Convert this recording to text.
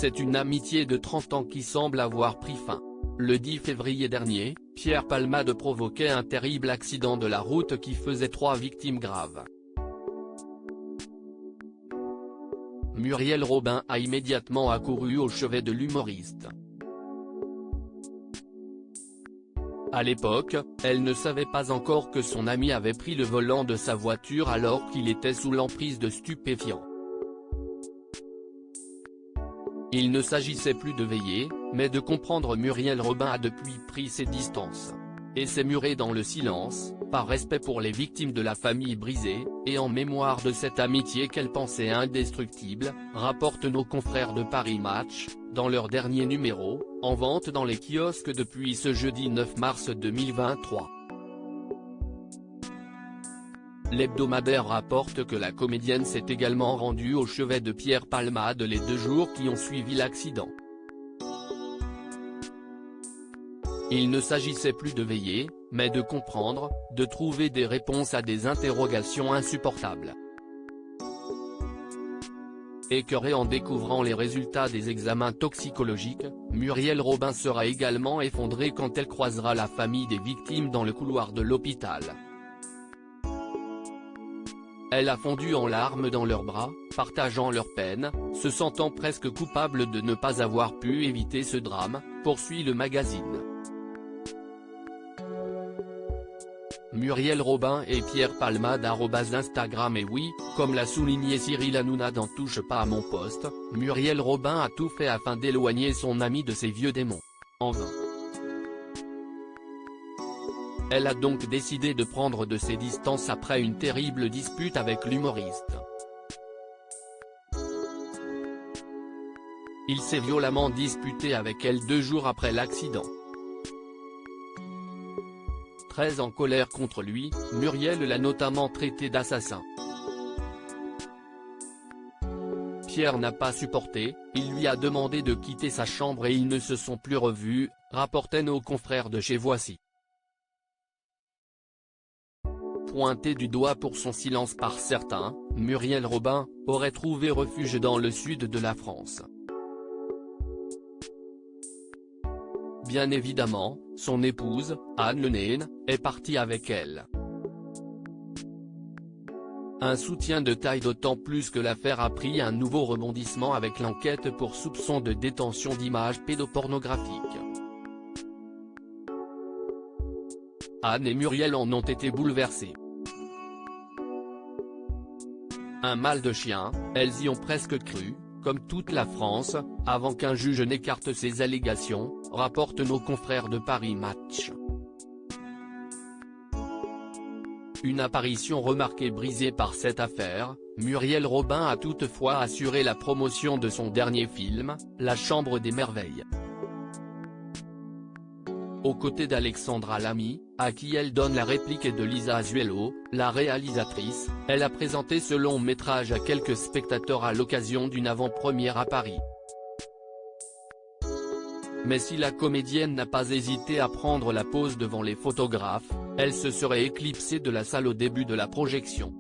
C'est une amitié de 30 ans qui semble avoir pris fin. Le 10 février dernier, Pierre Palmade provoquait un terrible accident de la route qui faisait 3 victimes graves. Muriel Robin a immédiatement accouru au chevet de l'humoriste. À l'époque, elle ne savait pas encore que son ami avait pris le volant de sa voiture alors qu'il était sous l'emprise de stupéfiants. Il ne s'agissait plus de veiller, mais de comprendre. Muriel Robin a depuis pris ses distances. Et s'est murée dans le silence, par respect pour les victimes de la famille brisée, et en mémoire de cette amitié qu'elle pensait indestructible, rapportent nos confrères de Paris Match, dans leur dernier numéro, en vente dans les kiosques depuis ce jeudi 9 mars 2023. L'hebdomadaire rapporte que la comédienne s'est également rendue au chevet de Pierre Palmade les 2 jours qui ont suivi l'accident. Il ne s'agissait plus de veiller, mais de comprendre, de trouver des réponses à des interrogations insupportables. Écœurée en découvrant les résultats des examens toxicologiques, Muriel Robin sera également effondrée quand elle croisera la famille des victimes dans le couloir de l'hôpital. Elle a fondu en larmes dans leurs bras, partageant leur peine, se sentant presque coupable de ne pas avoir pu éviter ce drame, poursuit le magazine. Muriel Robin et Pierre Palmade @Instagram. Et oui, comme l'a souligné Cyril Hanouna dans Touche pas à mon poste, Muriel Robin a tout fait afin d'éloigner son ami de ses vieux démons. En vain. Elle a donc décidé de prendre de ses distances après une terrible dispute avec l'humoriste. Il s'est violemment disputé avec elle 2 jours après l'accident. Très en colère contre lui, Muriel l'a notamment traité d'assassin. Pierre n'a pas supporté, il lui a demandé de quitter sa chambre et ils ne se sont plus revus, rapportaient nos confrères de chez Voici. Pointée du doigt pour son silence par certains, Muriel Robin aurait trouvé refuge dans le sud de la France. Bien évidemment, son épouse, Anne Le Naine, est partie avec elle. Un soutien de taille d'autant plus que l'affaire a pris un nouveau rebondissement avec l'enquête pour soupçon de détention d'images pédopornographiques. Anne et Muriel en ont été bouleversées. Un mal de chien, elles y ont presque cru, comme toute la France, avant qu'un juge n'écarte ces allégations, rapportent nos confrères de Paris Match. Une apparition remarquée brisée par cette affaire, Muriel Robin a toutefois assuré la promotion de son dernier film, La Chambre des Merveilles. Aux côtés d'Alexandra Lamy, à qui elle donne la réplique, et de Lisa Azuelo, la réalisatrice, elle a présenté ce long métrage à quelques spectateurs à l'occasion d'une avant-première à Paris. Mais si la comédienne n'a pas hésité à prendre la pose devant les photographes, elle se serait éclipsée de la salle au début de la projection.